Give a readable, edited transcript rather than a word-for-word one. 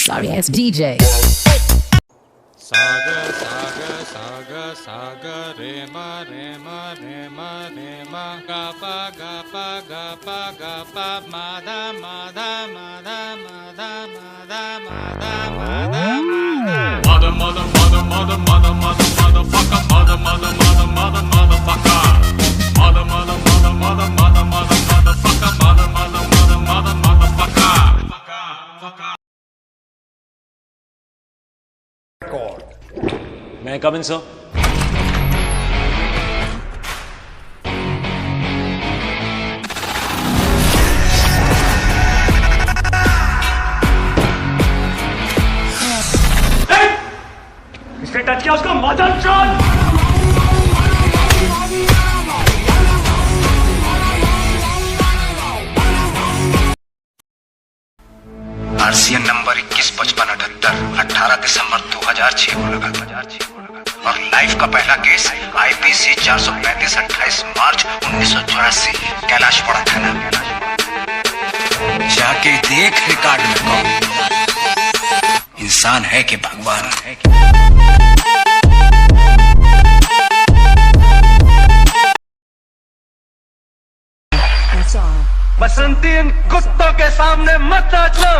sorry ass DJ. Saga saga saga saga re ma ga pa ga pa ga pa ga pa ma da ma da ma da ma da ma da ma da ma da motherfucker motherfucker May I come in, sir? इसने touch किया उसको mother चोद। RCN number 215578 18 दिसंबर 2006 को लगा और life का पहला case IPC 435/28 मार्च 1984 कैलाश पड़ा थाना। जाके देख रिकॉर्ड में कौन इंसान है कि भगवान है। बसंती इन कुत्तों के सामने मत नाचना।